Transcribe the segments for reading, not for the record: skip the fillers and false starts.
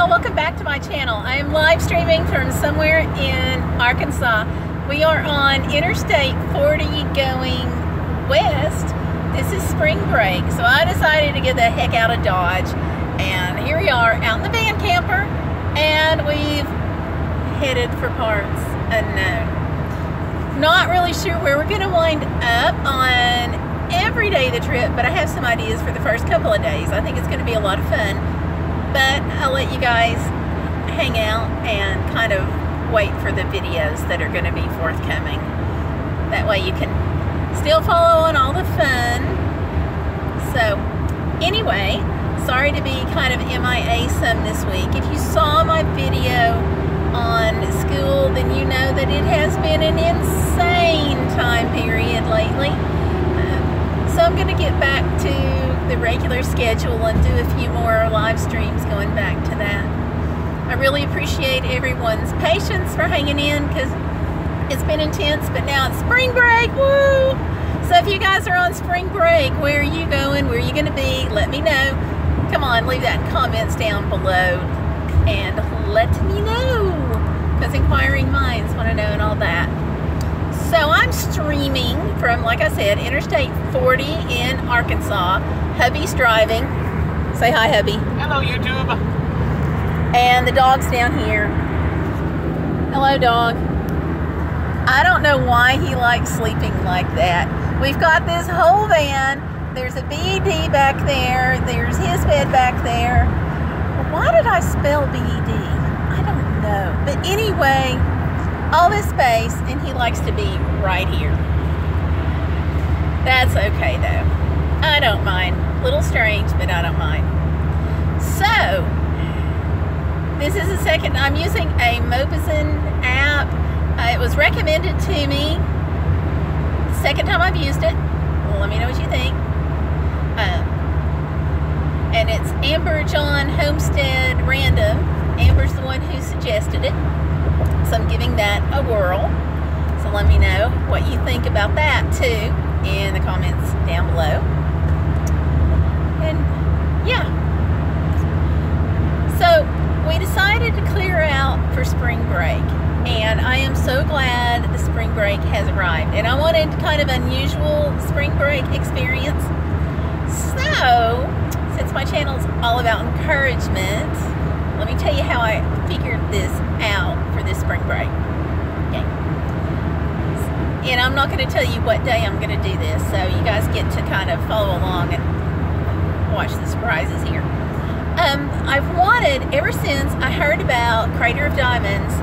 y'all, welcome back to my channel. I am live streaming from somewhere in Arkansas. We are on Interstate 40 going west. This is spring break, so I decided to get the heck out of Dodge. And here we are out in the van camper, and we've headed for parts unknown. Not really sure where we're gonna wind up on every day of the trip, but I have some ideas for the first couple of days. I think it's gonna be a lot of fun. But I'll let you guys hang out and kind of wait for the videos that are going to be forthcoming. That way you can still follow on all the fun. So anyway, sorry to be kind of MIA some this week. If you saw my video on school, then you know that it has been an insane time period lately. So I'm going to get back to the regular schedule and do a few more live streams going back to that. I really appreciate everyone's patience for hanging in because it's been intense, but now it's spring break, woo! So if you guys are on spring break, where are you going? Where are you going to be? Let me know. Come on, leave that in comments down below and let me know, because inquiring minds want to know and all that. So I'm streaming from, like I said, Interstate 40 in Arkansas. Hubby's driving. Say hi, hubby. Hello, YouTube. And the dog's down here. Hello, dog. I don't know why he likes sleeping like that. We've got this whole van. There's a BED back there. There's his bed back there. Why did I spell BED? I don't know. But anyway, all this space, and he likes to be right here. That's okay though. I don't mind. A little strange, but I don't mind. So, this is the second. I'm using a Mobizin app. It was recommended to me. Second time I've used it. Well, let me know what you think. And it's Amber John Homestead Random. Amber's the one who suggested it. So I'm giving that a whirl. So let me know what you think about that too in the comments down below. And yeah. So we decided to clear out for spring break. And I am so glad the spring break has arrived. And I wanted kind of unusual spring break experience. So, since my channel is all about encouragement, let me tell you how I figured this out for this spring break. Okay. And I'm not going to tell you what day I'm going to do this, so you guys get to kind of follow along and watch the surprises here. I've wanted, ever since I heard about Crater of Diamonds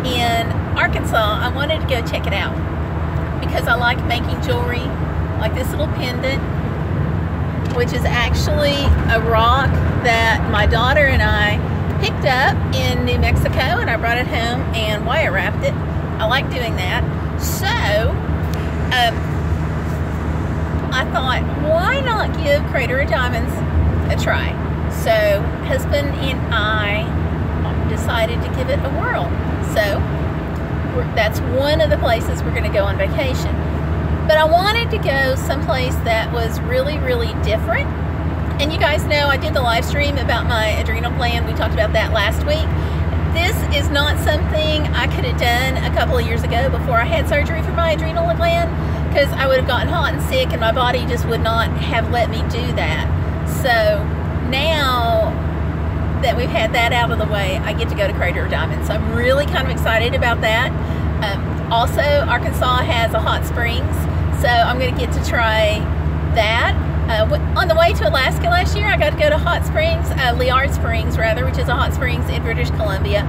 in Arkansas, I wanted to go check it out because I like making jewelry, like this little pendant, which is actually a rock that my daughter and I picked up in New Mexico, and I brought it home and wire wrapped it. I like doing that. So I thought, why not give Crater of Diamonds a try? So husband and I decided to give it a whirl. So that's one of the places we're going to go on vacation. But I wanted to go someplace that was really, really different. And you guys know I did the live stream about my adrenal gland. We talked about that last week. This is not something I could have done a couple of years ago before I had surgery for my adrenal gland, because I would have gotten hot and sick and my body just would not have let me do that. So now that we've had that out of the way, I get to go to Crater of Diamonds. So I'm really kind of excited about that. Also, Arkansas has a hot springs, so I'm going to get to try that. On the way to Alaska last year, I got to go to Hot Springs, Liard Springs rather, which is a hot springs in British Columbia.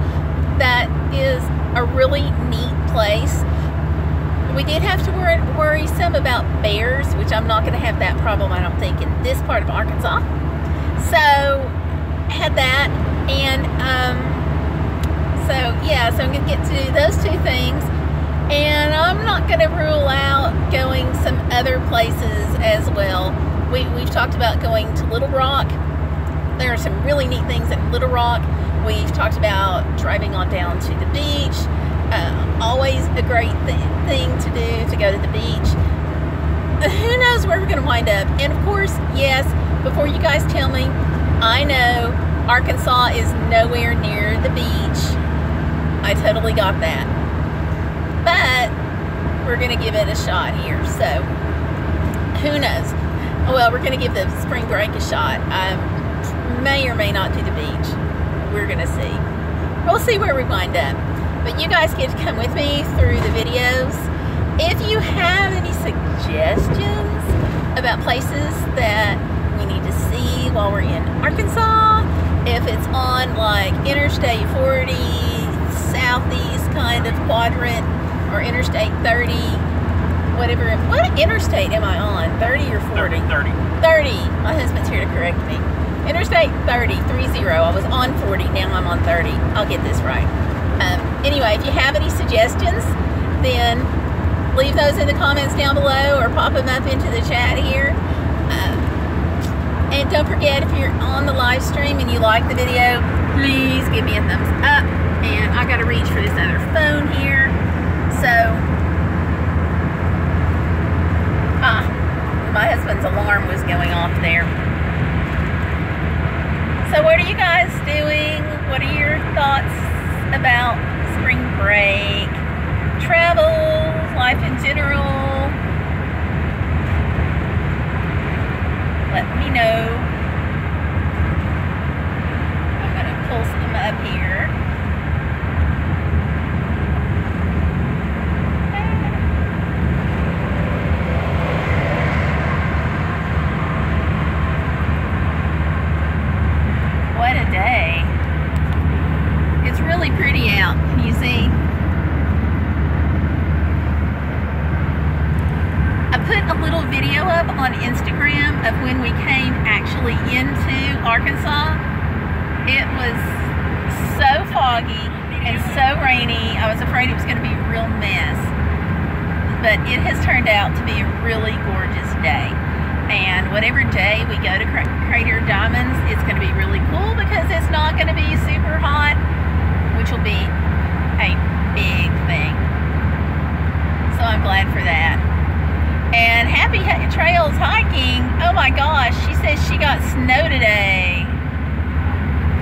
That is a really neat place. We did have to worry some about bears, which I'm not going to have that problem, I don't think, in this part of Arkansas. So, had that, and so yeah, so I'm going to get to do those two things. And I'm not going to rule out going some other places as well. We've talked about going to Little Rock. There are some really neat things in Little Rock. We've talked about driving on down to the beach. Always a great thing to do, to go to the beach. Who knows where we're going to wind up. And of course, yes, before you guys tell me, I know Arkansas is nowhere near the beach. I totally got that. But we're going to give it a shot here. So, who knows? Well, we're going to give the spring break a shot. I may or may not do the beach. We're going to see. We'll see where we wind up. But you guys get to come with me through the videos. If you have any suggestions about places that we need to see while we're in Arkansas, if it's on like Interstate 40, southeast kind of quadrant, or Interstate 30, whatever. What interstate am I on? 30 or 40? 30. 30. My husband's here to correct me. Interstate 30, 30. I was on 40, now I'm on 30. I'll get this right. Anyway, if you have any suggestions, then leave those in the comments down below or pop them up into the chat here. And don't forget, if you're on the live stream and you like the video, please give me a thumbs up. And I gotta reach for this other phone here. So, my husband's alarm was going off there. So what are you guys doing? What are your thoughts about spring break, travel, life in general? Let me know. I'm going to pull some up here. What a day. It's really pretty out. Can you see? I put a little video up on Instagram of when we came actually into Arkansas. It was so foggy and so rainy. I was afraid it was going to be a real mess. But it has turned out to be a really gorgeous day. And whatever day we go to Crater Diamonds, it's going to be really cool because it's not going to be super hot, which will be a big thing. So I'm glad for that. And happy trails hiking. Oh my gosh, she says she got snow today.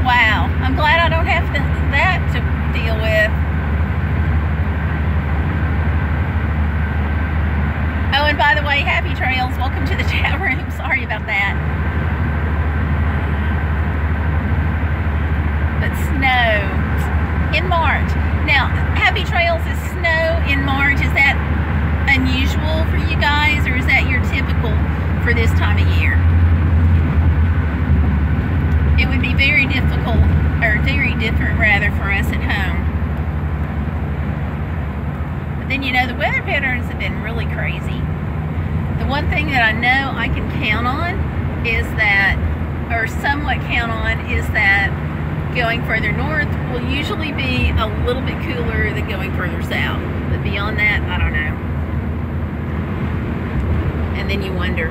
Wow, I'm glad I don't have that to deal with. Oh, and by the way, happy trails. Welcome to the chat room. Sorry about that. But snow in March. Now, happy trails is snow in March. Is that unusual for you guys, or is that your typical for this time of year? It would be very difficult, or very different rather, for us at home. But then, you know, the weather patterns have been really crazy. The one thing that I know I can count on is that, or somewhat count on, is that going further north will usually be a little bit cooler than going further south. But beyond that, I don't know. And then you wonder.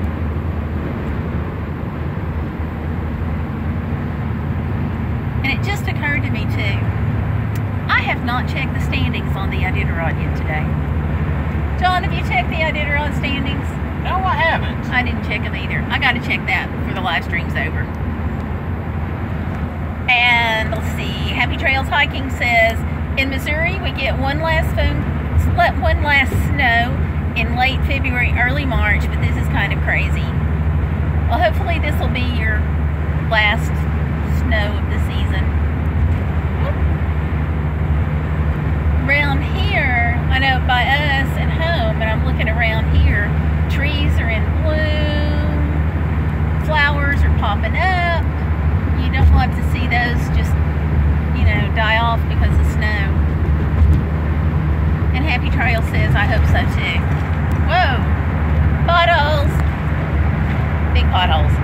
And it just occurred to me too, I have not checked the standings on the Iditarod yet today. John, have you checked the Iditarod standings? No, I haven't. I didn't check them either. I got to check that before the live stream's over. And let's see, Happy Trails Hiking says, in Missouri we get one last snow in late February, early March, but this is kind of crazy. Well, hopefully this will be your last snow of the season. Around here, I know by us at home, and I'm looking around here, trees are in bloom, flowers are popping up. You don't want to see those just, you know, die off because of snow. And Happy Trail says, I hope so too. Whoa! Potholes! Big potholes.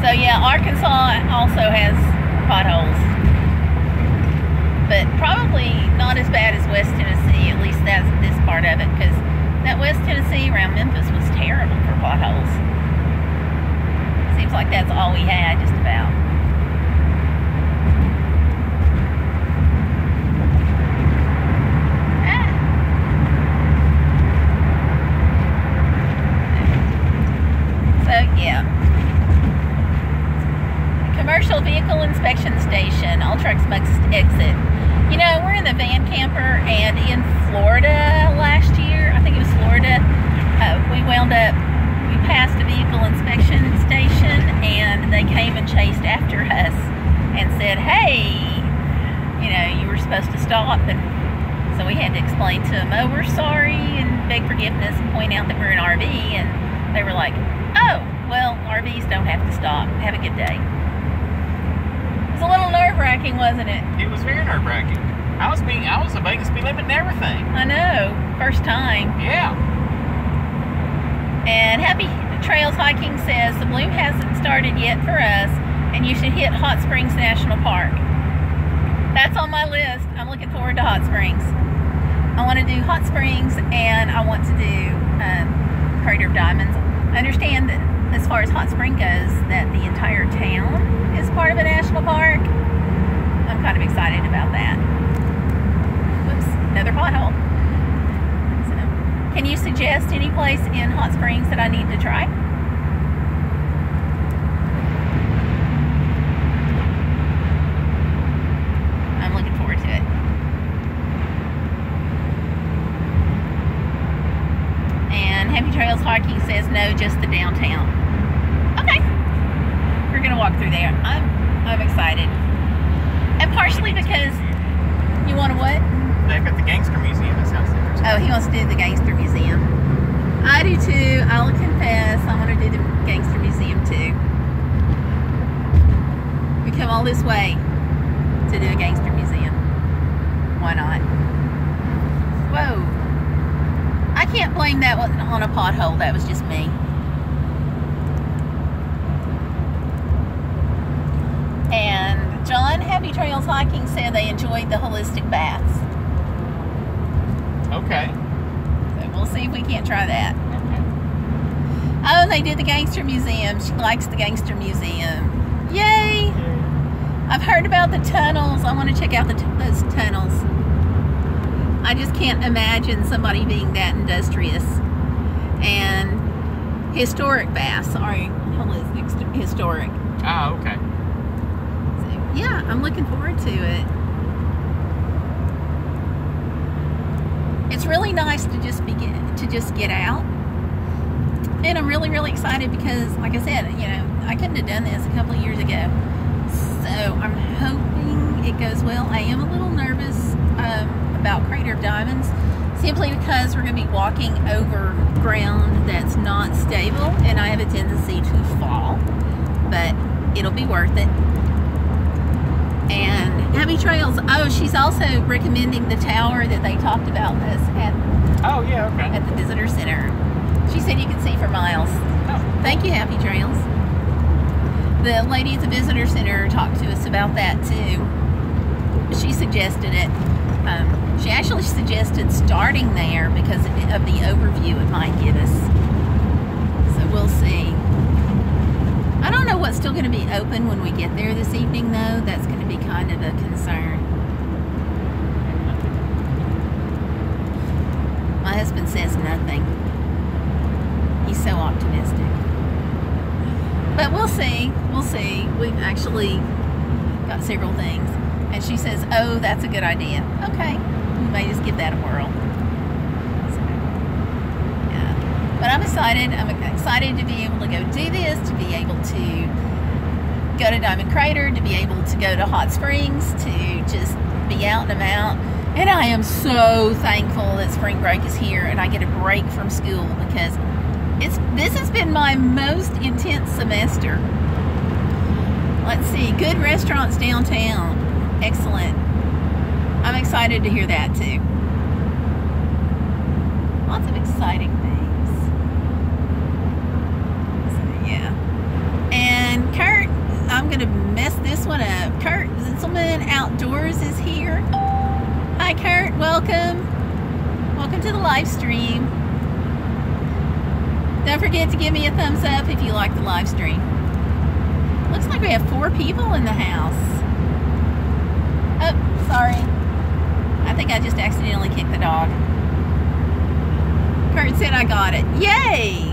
So yeah, Arkansas also has potholes. But probably not as bad as West Tennessee, at least that's this part of it, because that West Tennessee around Memphis was terrible for potholes. Seems like that's all we had, just about. So, yeah. Commercial Vehicle Inspection Station. All trucks must exit. You know, we're in the van camper, and in Florida last year, I think it was Florida, we passed a vehicle inspection station, and they came and chased after us and said, hey, you know, you were supposed to stop. And so we had to explain to them, oh, we're sorry, and beg forgiveness and point out that we're an RV. And they were like, oh, well, RVs don't have to stop. Have a good day. It was a little nerve-wracking, wasn't it? It was very nerve-wracking. I was obeying the speed limit and everything. I know. First time. Yeah. And Happy Trails Hiking says the bloom hasn't started yet for us, and you should hit Hot Springs National Park. That's on my list. I'm looking forward to Hot Springs. I want to do Hot Springs, and I want to do Crater of Diamonds. I understand that as far as Hot Spring goes, that the entire town is part of a national park. I'm kind of excited about that. Whoops, another pothole. So, can you suggest any place in Hot Springs that I need to try? I'm looking forward to it. And Happy Trails Hiking says no, just the downtown. Okay, we're gonna walk through there. I'm excited, and partially because you want to what? They've got the Gangster Museum. That sounds interesting. Oh, he wants to do the Gangster Museum. I do too. I'll confess, I want to do the Gangster Museum too. We come all this way to do a Gangster Museum. Why not? Whoa. I can't blame that one on a pothole. That was just me. And John, Happy Trails Hiking said they enjoyed the holistic baths. Okay. So we'll see if we can't try that. Okay. Oh, they did the Gangster Museum. She likes the Gangster Museum. Yay! I've heard about the tunnels. I want to check out those tunnels. I just can't imagine somebody being that industrious. And historic baths are historic. Ah, okay. So, yeah, I'm looking forward to it. It's really nice to just get out. And I'm really, really excited because, like I said, you know, I couldn't have done this a couple of years ago. So I'm hoping it goes well. I am a little nervous about Crater of Diamonds, simply because we're going to be walking over ground that's not stable, and I have a tendency to fall, but it'll be worth it. And Happy Trails, oh, she's also recommending the tower that they talked about us at. Oh, yeah, okay. At the visitor center. She said you can see for miles. Oh. Thank you, Happy Trails. The lady at the visitor center talked to us about that too. She suggested it. She actually suggested starting there because of the overview it might give us. So we'll see. I don't know what's still going to be open when we get there this evening, though. That's going to be kind of a concern. My husband says nothing. He's so optimistic. But we'll see. We'll see. We've actually got several things. And she says, oh, that's a good idea. Okay. We may just give that a whirl. So, yeah. But I'm excited. I'm excited to be able to go do this, to be able to go to Diamond Crater, to be able to go to Hot Springs, to just be out and about. And I am so thankful that spring break is here and I get a break from school, because this has been my most intense semester. Let's see, good restaurants downtown. Excellent. I'm excited to hear that too. Lots of exciting things. So, yeah. And Kurt, I'm going to mess this one up. Kurt Zitzelman Outdoors is here. Hi Kurt, welcome. Welcome to the live stream. Don't forget to give me a thumbs up if you like the live stream. Looks like we have 4 people in the house. Oh, sorry. I think I just accidentally kicked the dog. Kurt said I got it. Yay!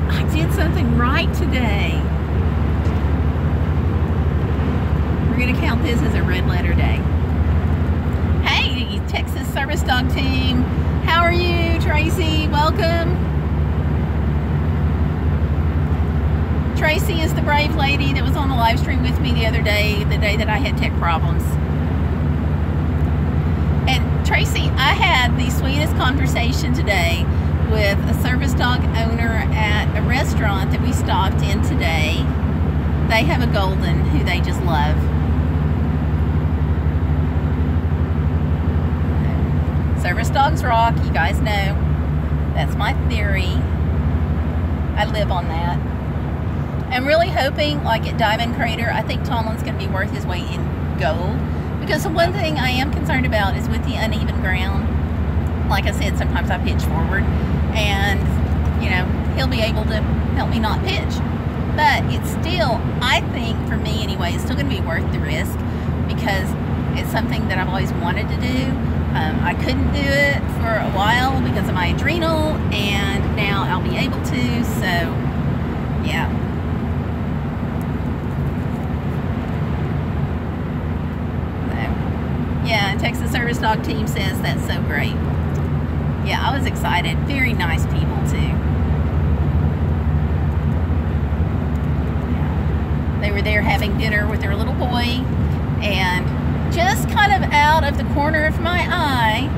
I did something right today. going to count this as a red letter day. Hey, Texas Service Dog Team. How are you, Tracy? Welcome. Tracy is the brave lady that was on the live stream with me the other day, the day that I had tech problems. And Tracy, I had the sweetest conversation today with a service dog owner at a restaurant that we stopped in today. They have a golden who they just love. Service dogs rock, you guys know. That's my theory. I live on that. I'm really hoping, like at Diamond Crater, I think Tomlin's going to be worth his weight in gold. Because the one thing I am concerned about is with the uneven ground. Like I said, sometimes I pitch forward. And, you know, he'll be able to help me not pitch. But it's still, I think, for me anyway, it's still going to be worth the risk. Because it's something that I've always wanted to do. I couldn't do it for a while because of my adrenal. And now I'll be able to. So, yeah. Yeah, and Texas Service Dog Team says that's so great. Yeah, I was excited. Very nice people, too. Yeah. They were there having dinner with their little boy, and just kind of out of the corner of my eye,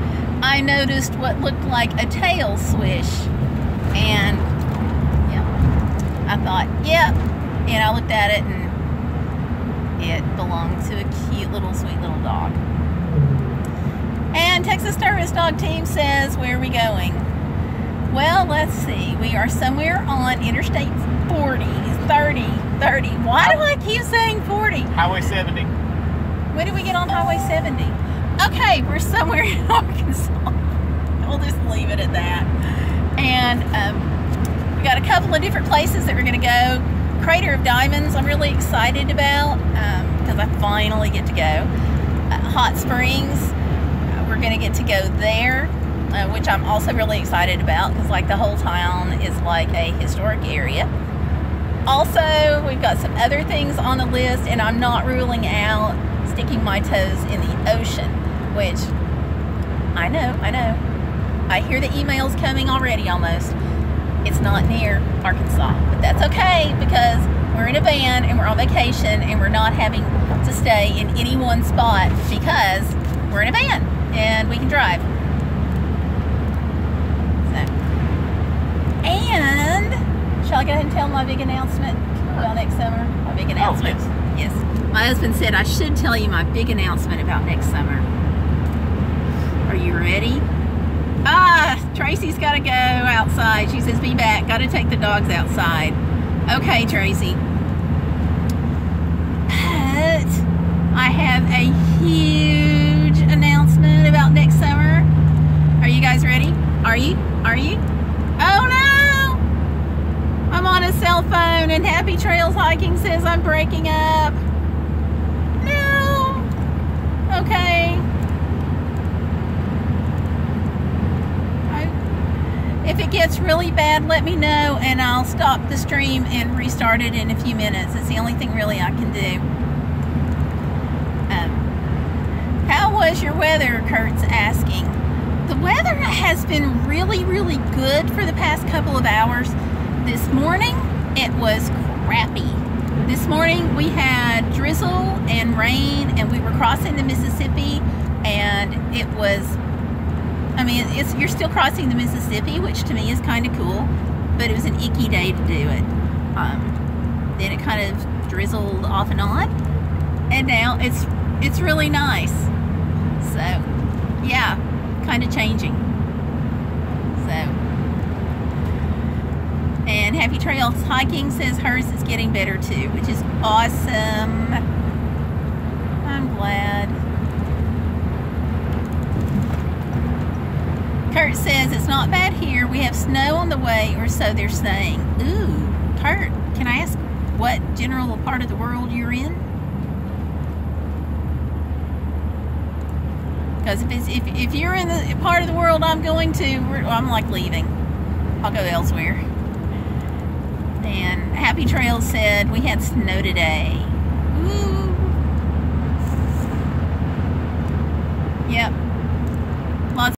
I noticed what looked like a tail swish. And, yeah, I thought, yep. And I looked at it, and it belonged to a cute little, sweet little dog. And Texas Service Dog Team says, where are we going? Well, let's see. We are somewhere on Interstate 40, 30. Why do I keep saying 40? Highway 70. When did we get on Highway 70? Okay, we're somewhere in Arkansas. We'll just leave it at that. And we got a couple of different places that we're going to go. Crater of Diamonds I'm really excited about because I finally get to go. Hot Springs. We're going to get to go there, which I'm also really excited about because like the whole town is like a historic area. Also, we've got some other things on the list, and I'm not ruling out sticking my toes in the ocean, which I know. I hear the emails coming already almost. It's not near Arkansas, but that's okay because we're in a van and we're on vacation and we're not having to stay in any one spot because we're in a van. And we can drive. So. And shall I go ahead and tell my big announcement about next summer? My big announcement. Oh, yes. My husband said I should tell you my big announcement about next summer. Are you ready? Tracy's got to go outside. She says, be back. Got to take the dogs outside. Okay, Tracy. But I have a huge announcement about next summer. Are you guys ready? Are you? Oh no! I'm on a cell phone and Happy Trails Hiking says I'm breaking up. No! Okay. If it gets really bad, let me know and I'll stop the stream and restart it in a few minutes. It's the only thing really I can do. How was your weather? Kurt's asking. The weather has been really, really good for the past couple of hours. This morning, it was crappy. This morning, we had drizzle and rain, and we were crossing the Mississippi, and it was, I mean, you're still crossing the Mississippi, which to me is kind of cool, but it was an icky day to do it. Then it kind of drizzled off and on, and now it's really nice. So, yeah, kind of changing. So, and Happy Trails Hiking says hers is getting better too, which is awesome. I'm glad. Kurt says it's not bad here. We have snow on the way, or so they're saying. Ooh, Kurt, can I ask what general part of the world you're in? Because if you're in the part of the world I'm going to, I'm like leaving. I'll go elsewhere. And Happy Trails said we had snow today. Woo! Yep.